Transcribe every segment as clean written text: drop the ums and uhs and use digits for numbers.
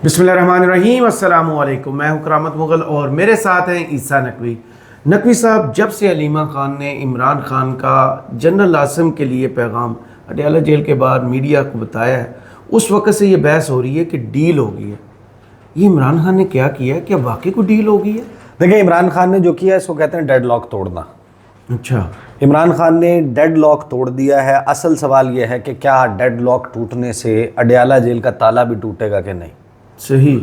बिस्मिल्लाहिर्रहमानिर्रहीम, अस्सलामु अलैकुम। मैं हूं करामत मुगल और मेरे साथ हैं ईसा नकवी। नकवी साहब, जब से अलीमा खान ने इमरान खान का जनरल आसिम के लिए पैगाम अडयाला जेल के बाद मीडिया को बताया है, उस वक्त से ये बहस हो रही है कि डील हो गई है। ये इमरान खान ने क्या किया है? क्या वाकई को डील हो गई है? देखिए, इमरान खान ने जो किया है इसको कहते हैं डेड लॉक तोड़ना। अच्छा, इमरान खान ने डेड लॉक तोड़ दिया है। असल सवाल यह है कि क्या डेड लॉक टूटने से अडयाला जेल का ताला भी टूटेगा कि नहीं। सही।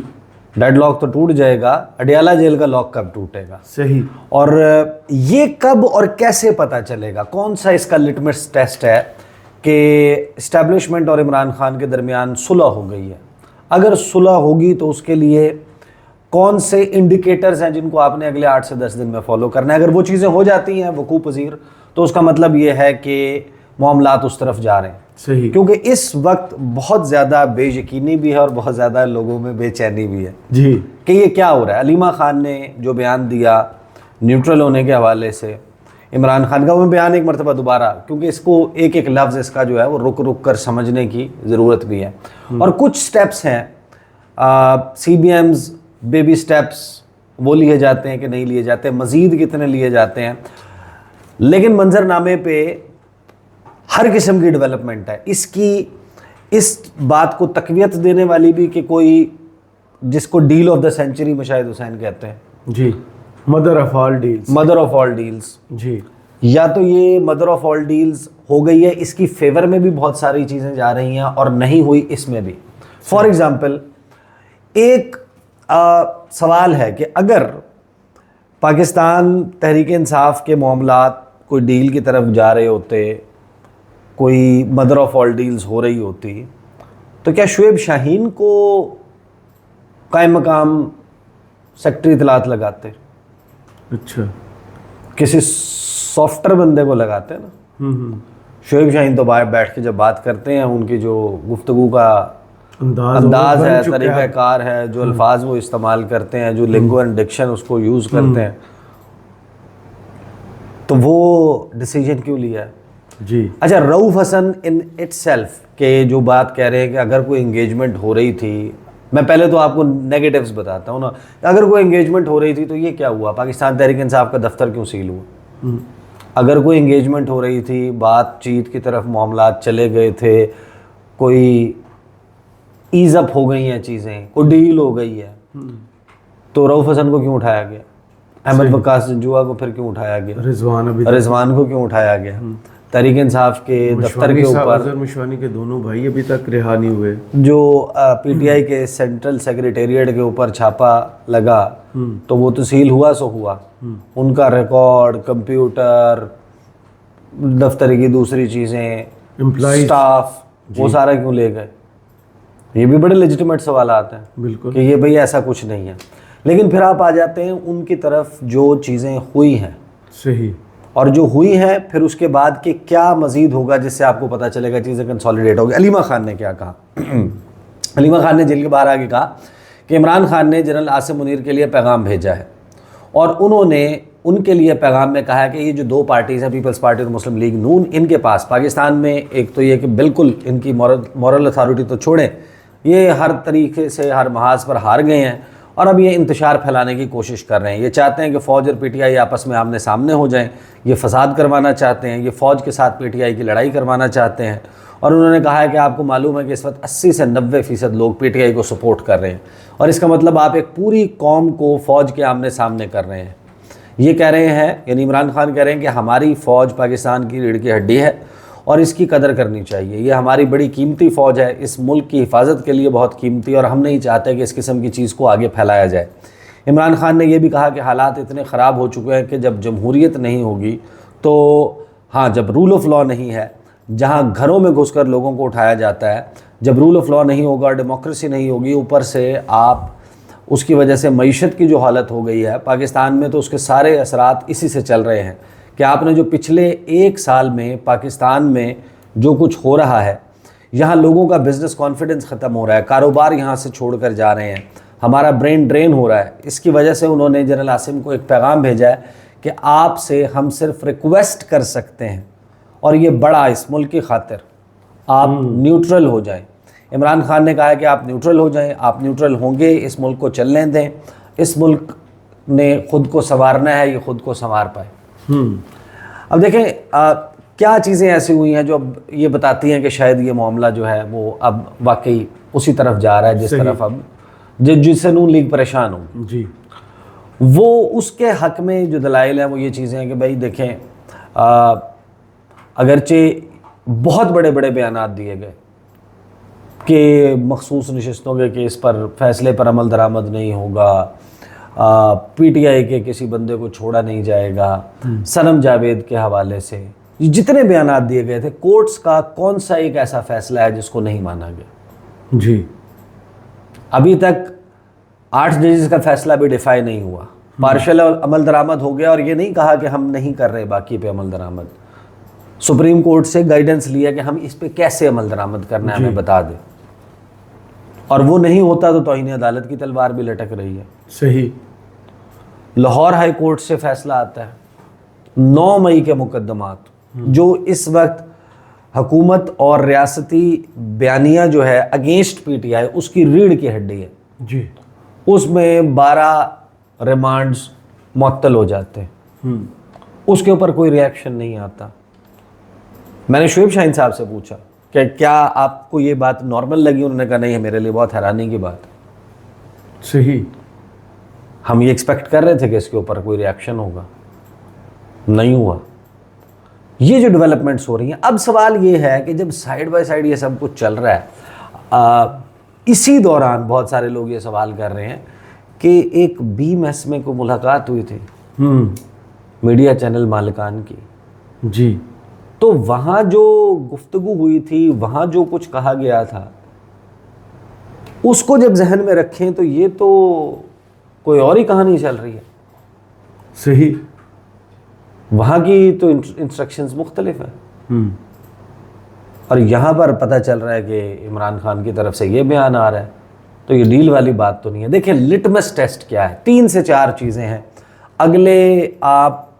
डेड लॉक तो टूट जाएगा, अडयाला जेल का लॉक कब टूटेगा? सही। और ये कब और कैसे पता चलेगा? कौन सा इसका लिटमस टेस्ट है कि इस्टेब्लिशमेंट और इमरान खान के दरमियान सुलह हो गई है? अगर सुलह होगी तो उसके लिए कौन से इंडिकेटर्स हैं जिनको आपने अगले 8 से 10 दिन में फॉलो करना है? अगर वो चीज़ें हो जाती हैं वकूफ़ पज़ीर, तो उसका मतलब ये है कि मामलात उस तरफ जा रहे हैं। सही। क्योंकि इस वक्त बहुत ज़्यादा बेयकीनी भी है और बहुत ज़्यादा लोगों में बेचैनी भी है जी कि ये क्या हो रहा है। अलीमा खान ने जो बयान दिया न्यूट्रल होने के हवाले से, इमरान खान का वो बयान एक मरतबा दोबारा, क्योंकि इसको एक एक लफ्ज़ इसका जो है वो रुक रुक कर समझने की ज़रूरत भी है। और कुछ स्टेप्स हैं, CBMs, बेबी स्टेप्स, वो लिए जाते हैं कि नहीं लिए जाते, मज़ीद कितने लिए जाते हैं, लेकिन मंजरनामे पे हर किस्म की डेवलपमेंट है। इस बात को तकवीत देने वाली भी कि कोई जिसको deal of the century Mushahid Hussain कहते हैं जी, mother of all deals. Mother of all deals जी। या तो ये मदर ऑफ ऑल डील्स हो गई है, इसकी फेवर में भी बहुत सारी चीज़ें जा रही हैं और नहीं हुई इसमें भी। फॉर एग्ज़ाम्पल, एक सवाल है कि अगर पाकिस्तान तहरीक इंसाफ के मामलात कोई डील की तरफ जा रहे होते, कोई मदर ऑफ ऑल डील्स हो रही होती, तो क्या शुएब शाहीन को कायम मकाम सेक्रेटरी इत्तलात लगाते? अच्छा। किसी सॉफ्टवेयर बंदे को लगाते हैं ना। शुएब शाहीन तो बाहर बैठ के जब बात करते हैं, उनकी जो गुफ्तगू का अंदाज है, तरीक़ाकार है, जो अल्फाज वो इस्तेमाल करते हैं, जो लिंगो एंड डिक्शन उसको यूज़ करते हैं, तो वो डिसीजन क्यों लिया है? जी। अच्छा, रऊफ़ हसन इन इटसेल्फ के जो बात कह रहे हैं कि अगर कोई एंगेजमेंट हो रही थी, मैं पहले तो आपको नेगेटिव्स बताता हूँ ना। अगर कोई एंगेजमेंट हो रही थी तो ये क्या हुआ? पाकिस्तान तहरीक इंसाफ का दफ्तर क्यों सील हुआ? अगर कोई एंगेजमेंट हो रही थी, बातचीत की तरफ मामलात चले गए थे, कोई ईज़ अप हो गई हैं चीज़ें, कोई डील हो गई है, तो रऊफ़ हसन को क्यों उठाया गया? अहमद वकास जंजुआ को फिर क्यों उठाया गया? रिजवान को क्यों उठाया गया? तहरीक इंसाफ के दफ्तर के ऊपर मुशवानी के दोनों भाई अभी तक रिहा नहीं हुए। जो PTI के सेंट्रल सेक्रेटेरिएट के ऊपर छापा लगा, तो वो तसील हुआ सो हुआ। उनका रिकॉर्ड, कंप्यूटर, दफ्तर की दूसरी चीज़ें, स्टाफ, वो सारा क्यों ले गए? ये भी बड़े लेजिटिमेट सवाल आते हैं। बिल्कुल कि ये भाई ऐसा कुछ नहीं है। लेकिन फिर आप आ जाते हैं उनकी तरफ जो चीज़ें हुई हैं। सही। और जो हुई है फिर उसके बाद कि क्या मज़ीद होगा जिससे आपको पता चलेगा चीज़ें कंसोलिडेट होगी। अलीमा खान ने क्या कहा? अलीमा खान ने जेल के बाहर आके कहा कि इमरान खान ने जनरल आसिम मुनीर के लिए पैगाम भेजा है और उन्होंने उनके लिए पैगाम में कहा है कि ये जो दो पार्टीज़ हैं, पीपल्स पार्टी और मुस्लिम लीग नून, इनके पास पाकिस्तान में एक तो ये कि बिल्कुल इनकी मॉरल अथॉरिटी तो छोड़ें, ये हर तरीके से हर महाज पर हार गए हैं और अब ये इंतशार फैलाने की कोशिश कर रहे हैं। ये चाहते हैं कि फ़ौज और PTI आपस में आमने सामने हो जाएं, ये फसाद करवाना चाहते हैं, ये फ़ौज के साथ PTI की लड़ाई करवाना चाहते हैं। और उन्होंने कहा है कि आपको मालूम है कि इस वक्त 80 से 90% लोग PTI को सपोर्ट कर रहे हैं और इसका मतलब आप एक पूरी कौम को फ़ौज के आमने सामने कर रहे हैं। ये कह रहे हैं, यानी इमरान खान कह रहे हैं कि हमारी फ़ौज पाकिस्तान की रीढ़ की हड्डी है और इसकी कदर करनी चाहिए। ये हमारी बड़ी कीमती फ़ौज है, इस मुल्क की हिफाजत के लिए बहुत कीमती, और हम नहीं चाहते कि इस किस्म की चीज़ को आगे फैलाया जाए। इमरान खान ने यह भी कहा कि हालात इतने ख़राब हो चुके हैं कि जब जमहूरियत नहीं होगी तो हाँ, जब रूल ऑफ़ लॉ नहीं है, जहाँ घरों में घुसकर लोगों को उठाया जाता है, जब रूल ऑफ़ लॉ नहीं होगा, डेमोक्रेसी नहीं होगी, ऊपर से आप उसकी वजह से मईशत की जो हालत हो गई है पाकिस्तान में, तो उसके सारे असरात इसी से चल रहे हैं कि आपने जो पिछले 1 साल में पाकिस्तान में जो कुछ हो रहा है, यहाँ लोगों का बिज़नेस कॉन्फिडेंस ख़त्म हो रहा है, कारोबार यहाँ से छोड़ कर जा रहे हैं, हमारा ब्रेन ड्रेन हो रहा है। इसकी वजह से उन्होंने जनरल आसिम को एक पैगाम भेजा है कि आपसे हम सिर्फ रिक्वेस्ट कर सकते हैं और ये बड़ा इस मुल्क की खातिर आप न्यूट्रल हो जाएं। इमरान खान ने कहा है कि आप न्यूट्रल हो जाएं, आप न्यूट्रल होंगे, इस मुल्क को चलने दें, इस मुल्क ने खुद को संवारना है, ये खुद को संवार पाए। अब देखें क्या चीज़ें ऐसी हुई हैं जो अब ये बताती हैं कि शायद ये मामला जो है वो अब वाकई उसी तरफ जा रहा है जिस तरफ अब जिससे नून लीग परेशान हो जी। वो उसके हक में जो दलाइल हैं वो ये चीज़ें हैं कि भाई देखें, अगरचे बहुत बड़े बड़े बयानात दिए गए कि मखसूस नशिस्तों के केस पर फैसले पर अमल दरामद नहीं होगा, पीटीआई के किसी बंदे को छोड़ा नहीं जाएगा, सनम जावेद के हवाले से जितने बयानात दिए गए थे, कोर्ट्स का कौन सा एक ऐसा फैसला है जिसको नहीं माना गया? जी। अभी तक 8 जजेस का फैसला भी डिफाई नहीं हुआ, पार्शल अमल दरामद हो गया और ये नहीं कहा कि हम नहीं कर रहे बाकी पे अमल दरामद। सुप्रीम कोर्ट से गाइडेंस लिया कि हम इस पे कैसे अमल दरामद करना है हमें बता दें, और वो नहीं होता तो तौहीन अदालत की तलवार भी लटक रही है। सही। लाहौर हाई कोर्ट से फैसला आता है 9 मई के मुकदमात जो इस वक्त हुकूमत और रियासती बयानिया जो है अगेंस्ट पीटीआई उसकी रीढ़ की हड्डी है जी। उसमें 12 रिमांड्स मुअत्तल हो जाते हैं, उसके ऊपर कोई रिएक्शन नहीं आता। मैंने शुएब शाहीन साहब से पूछा कि क्या आपको ये बात नॉर्मल लगी? उन्होंने कहा नहीं है, मेरे लिए बहुत हैरानी की बात है। सही। हम ये एक्सपेक्ट कर रहे थे कि इसके ऊपर कोई रिएक्शन होगा, नहीं हुआ। ये जो डेवलपमेंट्स हो रही हैं, अब सवाल ये है कि जब साइड बाय साइड ये सब कुछ चल रहा है, इसी दौरान बहुत सारे लोग ये सवाल कर रहे हैं कि एक BMS में कोई मुलाकात हुई थी मीडिया चैनल मालिकान की जी, तो वहाँ जो गुफ्तगू हुई थी, वहाँ जो कुछ कहा गया था, उसको जब जहन में रखें तो ये तो कोई और ही कहानी चल रही है। सही। वहाँ की तो इंस्ट्रक्शंस मुख्तलिफ है और यहाँ पर पता चल रहा है कि इमरान खान की तरफ से ये बयान आ रहा है, तो ये डील वाली बात तो नहीं है। देखिए लिटमस टेस्ट क्या है, 3 से 4 चीज़ें हैं। अगले आप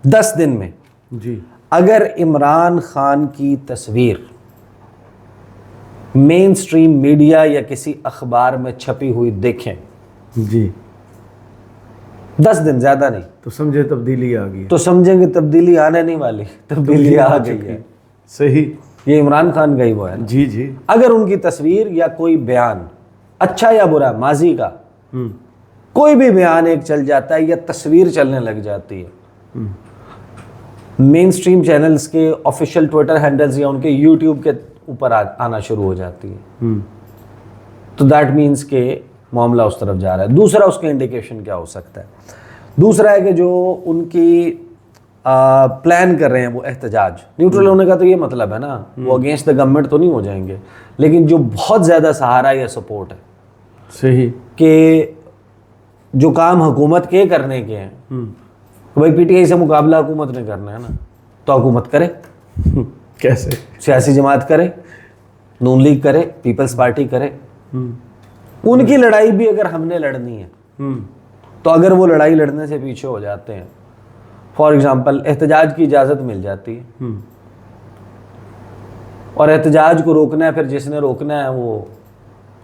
10 दिन में जी, अगर इमरान खान की तस्वीर मेन स्ट्रीम मीडिया या किसी अखबार में छपी हुई देखें जी, 10 दिन, ज़्यादा नहीं, तो समझे तब्दीली आ गई। तो समझेंगे तब्दीली आने नहीं वाली, तब्दीली आ गई है। सही। ये इमरान खान का ही वो है ना। जी जी। अगर उनकी तस्वीर या कोई बयान अच्छा या बुरा माजी का कोई भी बयान एक चल जाता है या तस्वीर चलने लग जाती है, मेन स्ट्रीम चैनल्स के ऑफिशियल ट्विटर हैंडल्स या उनके यूट्यूब के ऊपर आना शुरू हो जाती है, तो दैट मीन्स के मामला उस तरफ जा रहा है। दूसरा उसका इंडिकेशन क्या हो सकता है? दूसरा है कि जो उनकी प्लान कर रहे हैं वो एहतजाज, न्यूट्रल होने का तो ये मतलब है ना, वो अगेंस्ट द गवर्नमेंट तो नहीं हो जाएंगे, लेकिन जो बहुत ज़्यादा सहारा या सपोर्ट है सही कि जो काम हुकूमत के करने के हैं, तो भाई पीटीआई से मुकाबला हुकूमत ने करना है ना, तो हुकूमत करे, कैसे? सियासी जमात करे, नून लीग करे, पीपल्स पार्टी करे। उनकी लड़ाई भी अगर हमने लड़नी है तो अगर वो लड़ाई लड़ने से पीछे हो जाते हैं, फॉर एग्जाम्पल एहतजाज की इजाज़त मिल जाती है और एहतजाज को रोकना है, फिर जिसने रोकना है वो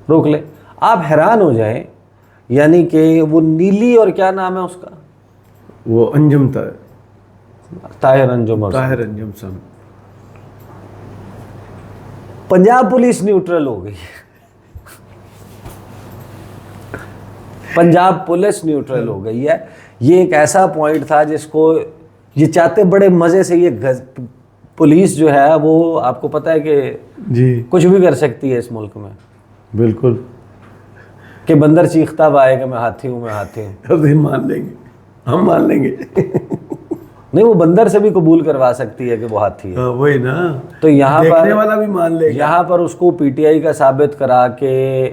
रोक ले। आप हैरान हो जाएं, यानी कि वो नीली और क्या नाम है उसका, वो अंजुम ताहिर अंजुम, ताहिर अंजुम सन, पंजाब पुलिस न्यूट्रल हो गई है। पंजाब पुलिस न्यूट्रल हो गई है। ये एक ऐसा पॉइंट था जिसको ये चाहते बड़े मज़े से, ये पुलिस जो है वो आपको पता है कि जी कुछ भी कर सकती है इस मुल्क में, बिल्कुल, कि बंदर चीखता हुआ आए कि मैं हाथी हूँ, मैं हाथी हूँ। अभी मान लेंगे, हम मान लेंगे। नहीं, वो बंदर से भी कबूल करवा सकती है कि वो हाथी है। वही ना, तो यहाँ देखने पर वाला भी मान लेगा। यहाँ पर उसको पीटीआई का साबित करा के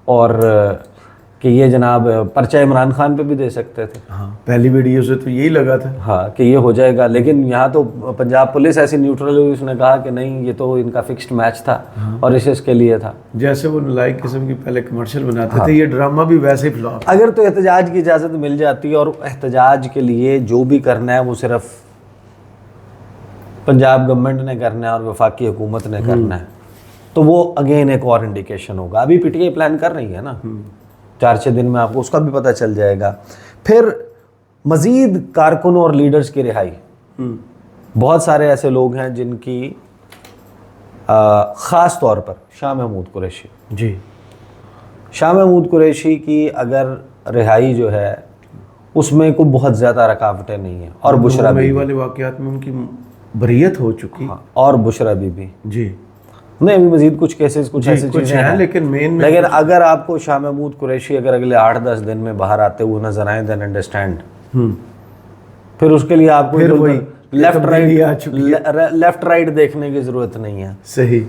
और कि ये जनाब पर्चा इमरान खान पे भी दे सकते थे। हाँ, पहली वीडियो से तो यही लगा था। हाँ कि ये हो जाएगा, लेकिन यहाँ तो पंजाब पुलिस ऐसी न्यूट्रल हुई, उसने कहा कि नहीं, ये तो इनका फिक्स्ड मैच था और इसे इसके लिए था। जैसे वो नालायक किस्म की पहले कमर्शियल बनाते थे, ये ड्रामा भी वैसे ही फ्लॉप। अगर तो एहतजाज की इजाज़त मिल जाती है और एहतजाज के लिए जो भी करना है वो सिर्फ पंजाब गवर्नमेंट ने करना है और वफाकी हुकूमत ने करना है, तो वो अगेन एक और इंडिकेशन होगा। अभी पीटीआई प्लान कर रही है ना, 4-6 दिन में आपको उसका भी पता चल जाएगा। फिर मज़ीद कारकुनों और लीडर्स की रिहाई। बहुत सारे ऐसे लोग हैं जिनकी ख़ास तौर पर शाह महमूद कुरैशी की अगर रिहाई जो है उसमें कोई बहुत ज़्यादा रुकावटें नहीं है। और बुशरा बीबी वाले वाक़यात में उनकी बरियत हो चुकी। हाँ, और बुशरा बीबी जी नहीं, अभी मजीद कुछ केसेस कुछ ऐसी चीज़ें हैं, लेकिन अगर आपको शाह महमूद कुरैशी अगर अगले 8-10 दिन में बाहर आते हुए नजर आए देन अंडरस्टैंड। फिर उसके लिए आपको फिर वही लेफ्ट राइट देखने की ज़रूरत नहीं है। सही।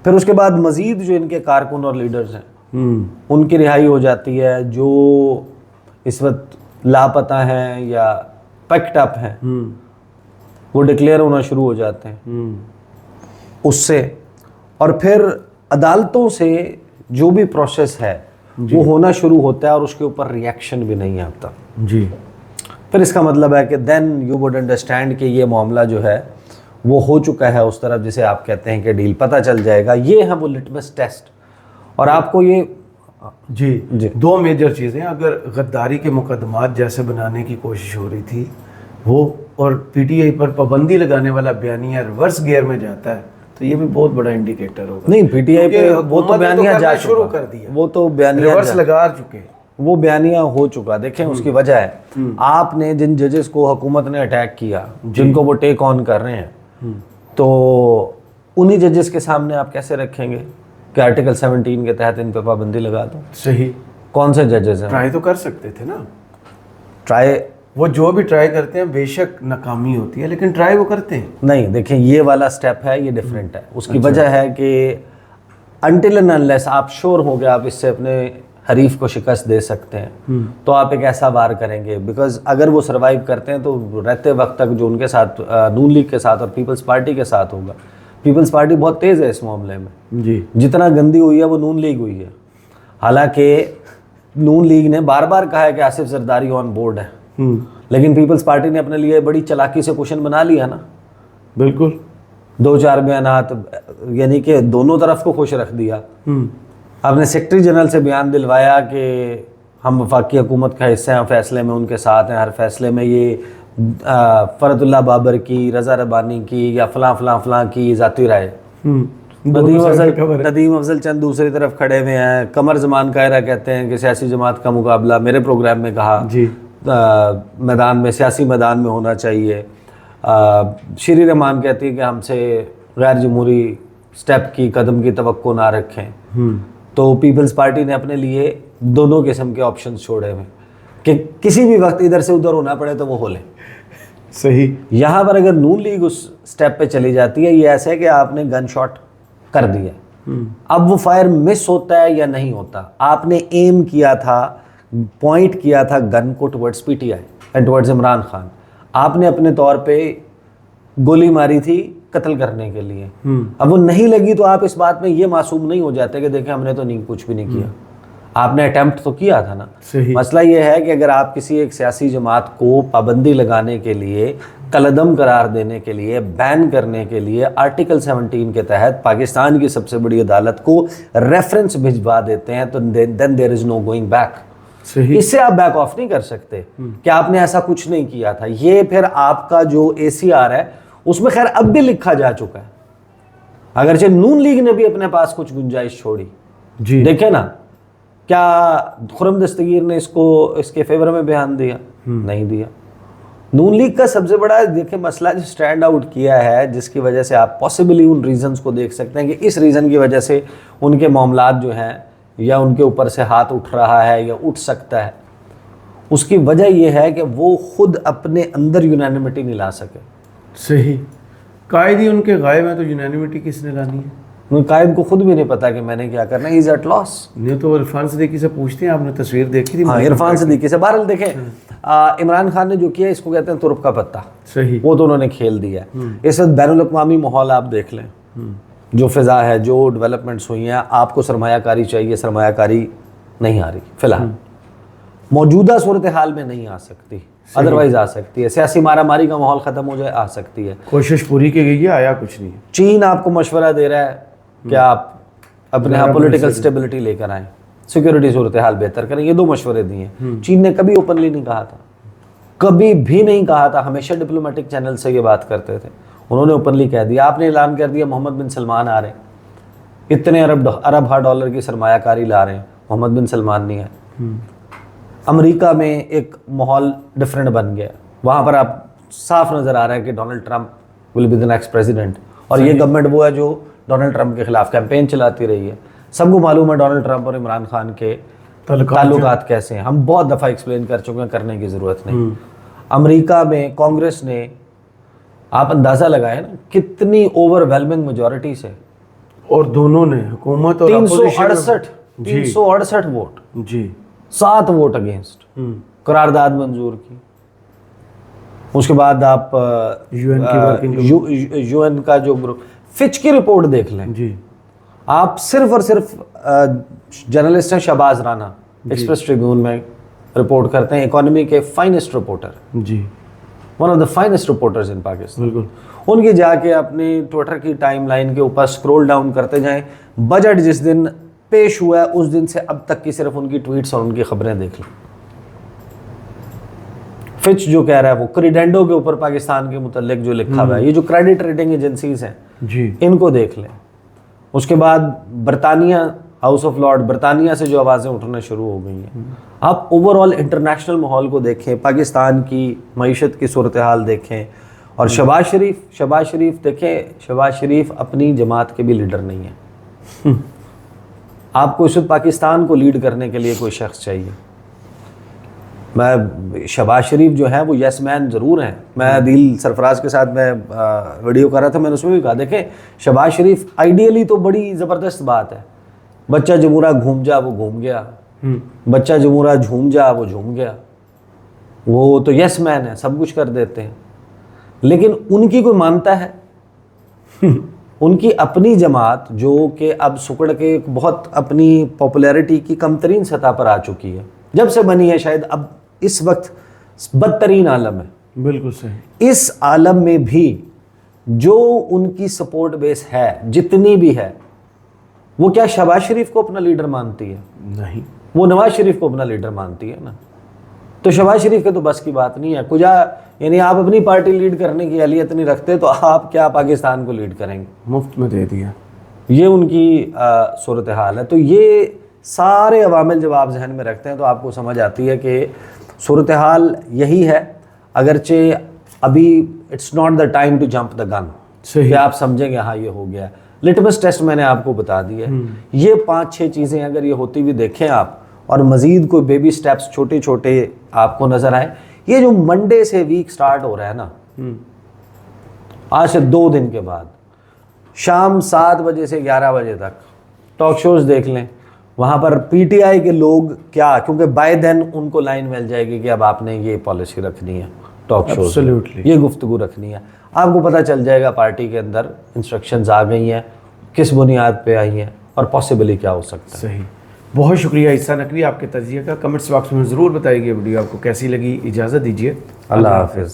फिर उसके बाद मजीद जो इनके कारकुन और लीडर्स हैं उनकी रिहाई हो जाती है, जो इस वक्त लापता हैं या पैक्ड अप हैं वो डिक्लेयर होना शुरू हो जाते हैं उससे। और फिर अदालतों से जो भी प्रोसेस है वो होना शुरू होता है और उसके ऊपर रिएक्शन भी नहीं आता जी। फिर इसका मतलब है कि देन यू वुड अंडरस्टैंड कि ये मामला जो है वो हो चुका है उस तरफ जिसे आप कहते हैं कि डील, पता चल जाएगा। ये है वो लिटमस टेस्ट। और आपको ये जी 2 मेजर चीज़ें, अगर गद्दारी के मुकदमात जैसे बनाने की कोशिश हो रही थी वो, और पीटीआई पर पाबंदी लगाने वाला बयानिया रिवर्स गियर में जाता है, तो ये भी बहुत बड़ा इंडिकेटर होगा। नहीं, पीटीआई पे वो तो बयानिया जा शुरू कर दिया, वो तो बयानिया रिवर्स लगा चुके, वो बयानिया हो चुका। देखें उसकी वजह है आपने जिन जजेस को हुकूमत ने अटैक किया, जिनको वो टेक ऑन कर रहे हैं, तो उन्हीं जजेस के सामने आप कैसे रखेंगे कि आर्टिकल 17 के तहत इन पे पाबंदी लगा दो? सही। कौन से जजेस हैं? ट्राई तो कर सकते थे ना। ट्राई वो जो भी ट्राई करते हैं बेशक नाकामी होती है, लेकिन ट्राई वो करते हैं। नहीं, देखें ये वाला स्टेप है, ये डिफरेंट है। उसकी वजह है कि अनटिल एंड अनलेस आप श्योर हो गए आप इससे अपने हरीफ को शिकस्त दे सकते हैं तो आप एक ऐसा वार करेंगे। बिकॉज अगर वो सर्वाइव करते हैं तो रहते वक्त तक जो उनके साथ नून लीग के साथ और पीपल्स पार्टी के साथ होगा। पीपल्स पार्टी बहुत तेज़ है इस मामले में जी। जितना गंदी हुई है वो नून लीग हुई है। हालांकि नून लीग ने बार बार कहा है कि आसिफ जरदारी ऑन बोर्ड है, लेकिन पीपल्स पार्टी ने अपने लिए बड़ी चालाकी से क्वेश्चन बना लिया ना। बिल्कुल 2-4 बयानात, यानी कि दोनों तरफ को खुश रख दिया। आपने सेक्रेटरी जनरल से बयान दिलवाया कि हम वफाकी हुकूमत का हिस्सा हैं, फैसले में उनके साथ हैं, हर फैसले में ये फरदुल्ला बाबर की, रज़ा रबानी की या फलां की ज़ाती राय। नदीम अफजल चंद दूसरी तरफ खड़े हुए हैं। कमर जमान कायरा कहते हैं कि सियासी जमात का मुकाबला, मेरे प्रोग्राम में कहा जी, मैदान में, सियासी मैदान में होना चाहिए। शीरी रहमान कहती है कि हमसे गैर जमहूरी स्टेप की, कदम की तवक्को ना रखें। तो पीपल्स पार्टी ने अपने लिए दोनों किस्म के ऑप्शंस छोड़े हुए कि किसी भी वक्त इधर से उधर होना पड़े तो वो हो ले। सही। यहाँ पर अगर नून लीग उस स्टेप पे चली जाती है, ये ऐसा है कि आपने गन शॉट कर दिया, अब वो फायर मिस होता है या नहीं होता। आपने एम किया था, पॉइंट किया था गन को towards PTI and towards Imran Khan. आपने अपने तौर पे गोली मारी थी कत्ल करने के लिए। अब वो नहीं लगी तो आप इस बात में ये मासूम नहीं हो जाते कि देखें हमने तो नहीं, कुछ भी नहीं किया। आपने अटेम्प्ट तो किया था ना। सही। मसला ये है कि अगर आप किसी एक सियासी जमात को पाबंदी लगाने के लिए, कलदम करार देने के लिए, बैन करने के लिए आर्टिकल 17 के तहत पाकिस्तान की सबसे बड़ी अदालत को रेफरेंस भिजवा देते हैं तो then there is no going back. सही। इससे आप बैक ऑफ नहीं कर सकते कि आपने ऐसा कुछ नहीं किया था। ये फिर आपका जो ACR है उसमें खैर अब भी लिखा जा चुका है, अगरचे नून लीग ने भी अपने पास कुछ गुंजाइश छोड़ी। जी। देखे ना, क्या खुरम दस्तगीर ने इसके फेवर में बयान दिया? नहीं दिया। नून लीग का सबसे बड़ा देखे मसला जो स्टैंड आउट किया है, जिसकी वजह से आप पॉसिबली उन रीजंस को देख सकते हैं कि इस रीज़न की वजह से उनके मामलात जो हैं या उनके ऊपर से हाथ उठ रहा है या उठ सकता है, उसकी वजह यह है कि वो खुद अपने अंदर यूनानिमिटी नहीं ला सके। सही। कायद ही उनके गायब हैं तो यूनानिमिटी किसने लानी है? कायद को खुद भी नहीं पता कि मैंने क्या करना है, इज एट लॉस। नहीं तो इरफान सिद्दीकी से पूछते हैं, आपने तस्वीर देखी थी? हाँ, इरफान सिद्दीकी से। बहरहाल देखें इमरान खान ने जो किया इसको कहते हैं तुर्क का पत्ता। सही। वो तो उन्होंने खेल दिया। इस वक्त बैनुल अक़वामी माहौल आप देख लें, जो फिजा है, जो डेवलपमेंट्स हुई हैं, आपको सरमायाकारी चाहिए, सरमायाकारी नहीं आ रही फिलहाल, मौजूदा सूरत हाल में नहीं आ सकती, अदरवाइज आ सकती है। सियासी मारामारी का माहौल ख़त्म हो जाए, आ सकती है। कोशिश पूरी की गई है, आया कुछ नहीं। चीन आपको मशवरा दे रहा है कि आप अपने यहाँ पॉलिटिकल स्टेबिलिटी लेकर आएं, सिक्योरिटी सूरत हाल बेहतर करें। ये 2 मशवरे दिए हैं। चीन ने कभी ओपनली नहीं कहा था, कभी भी नहीं कहा था, हमेशा डिप्लोमेटिक चैनल से ये बात करते थे। उन्होंने ओपनली कह दिया, आपने ऐलान कर दिया मोहम्मद बिन सलमान आ रहे हैं, इतने अरब डॉलर की सरमायाकारी ला रहे हैं, मोहम्मद बिन सलमान नहीं आए। अमेरिका में एक माहौल डिफरेंट बन गया, वहाँ पर आप साफ नज़र आ रहा है कि Donald Trump will be the next president, और ये गवर्नमेंट वो है जो डोनाल्ड ट्रंप के खिलाफ कैंपेन चलाती रही है। सबको मालूम है डोनाल्ड ट्रंप और इमरान खान के ताल्लुकात कैसे हैं, हम बहुत दफ़ा एक्सप्लेन कर चुके हैं, करने की ज़रूरत नहीं। अमेरिका में कांग्रेस ने, आप अंदाज़ा लगाए ना कितनी ओवरवेलमिंग मेजॉरिटी से, और दोनों ने हुकूमत और 368 वोट जी, 7 वोट अगेंस्ट करारदाद मंजूर की। उसके बाद आप यूएन का जो ग्रुप, फिच की रिपोर्ट देख लें जी, आप सिर्फ और सिर्फ जर्नलिस्ट हैं शहबाज राना, एक्सप्रेस ट्रिब्यून में रिपोर्ट करते हैं, इकोनॉमी के फाइनेस्ट रिपोर्टर जी, one of the finest reporters in Pakistan. बिल्कुल। उनकी जाके अपनी ट्विटर की टाइमलाइन के ऊपर स्क्रॉल डाउन करते जाएं, बजट जिस दिन पेश हुआ है उस दिन से अब तक की सिर्फ उनकी ट्वीट्स और उनकी खबरें देख लें। फिच जो कह रहा है वो क्रेडेंडो के ऊपर पाकिस्तान के मुतल्लिक जो लिखा हुआ है, ये जो क्रेडिट रेटिंग एजेंसीज हैं जी, इनको देख लें। उसके बाद बरतानिया, हाउस ऑफ लॉर्ड बरतानिया से जो आवाज़ें उठना शुरू हो गई हैं। आप ओवरऑल इंटरनेशनल माहौल को देखें, पाकिस्तान की मईशत की सूरत हाल देखें, और शहबाज शरीफ देखें, शहबाज शरीफ अपनी जमात के भी लीडर नहीं है। आपको इस वक्त पाकिस्तान को लीड करने के लिए कोई शख्स चाहिए। मैं शहबाज शरीफ जो है वो यस मैन ज़रूर हैं। मैं अदील सरफराज के साथ मैं वीडियो कर रहा था, मैंने उसमें भी कहा, देखें शहबाज शरीफ आइडियली तो बड़ी ज़बरदस्त बात है, बच्चा जमूरा घूम जा वो घूम गया, बच्चा जमूरा झूम जा वो झूम गया, वो तो यस मैन है, सब कुछ कर देते हैं। लेकिन उनकी कोई मानता है? उनकी अपनी जमात जो कि अब सुकड़ के बहुत अपनी पॉपुलैरिटी की कमतरीन सतह पर आ चुकी है, जब से बनी है शायद अब इस वक्त बदतरीन आलम है। बिल्कुल सही। इस आलम में भी जो उनकी सपोर्ट बेस है जितनी भी है, वो क्या शहबाज शरीफ को अपना लीडर मानती है? नहीं, वो नवाज शरीफ को अपना लीडर मानती है ना। तो शहबाज शरीफ के तो बस की बात नहीं है। कुजा यानी आप अपनी पार्टी लीड करने की अहलियत नहीं रखते तो आप क्या पाकिस्तान को लीड करेंगे? मुफ्त में दे दिया, ये उनकी सूरत हाल है। तो ये सारे अवामिल जब आप जहन में रखते हैं तो आपको समझ आती है कि सूरत हाल यही है। अगरचे अभी it's not the time to jump the gun, कि आप समझेंगे हाँ ये हो गया। लिटमस टेस्ट मैंने आपको बता दिया है। ये 5-6 चीज़ें अगर ये होती हुई देखें आप, और मज़ीद कोई बेबी स्टेप्स छोटे छोटे आपको नज़र आए, ये जो मंडे से वीक स्टार्ट हो रहा है ना, आज से 2 दिन के बाद शाम 7 बजे से 11 बजे तक टॉक शोज देख लें, वहाँ पर पीटीआई के लोग क्या, क्योंकि बाय देन उनको लाइन मिल जाएगी कि अब आपने ये पॉलिसी रखनी है, टॉक शोज ये गुफ्तगू रखनी है, आपको पता चल जाएगा पार्टी के अंदर इंस्ट्रक्शंस आ गई हैं, किस बुनियाद पे आई हैं और पॉसिबली क्या हो सकता है। सही। बहुत शुक्रिया ईसा नकवी आपके तजिए का। कमेंट्स बॉक्स में ज़रूर बताइए वीडियो आपको कैसी लगी। इजाज़त दीजिए, अल्लाह हाफिज़।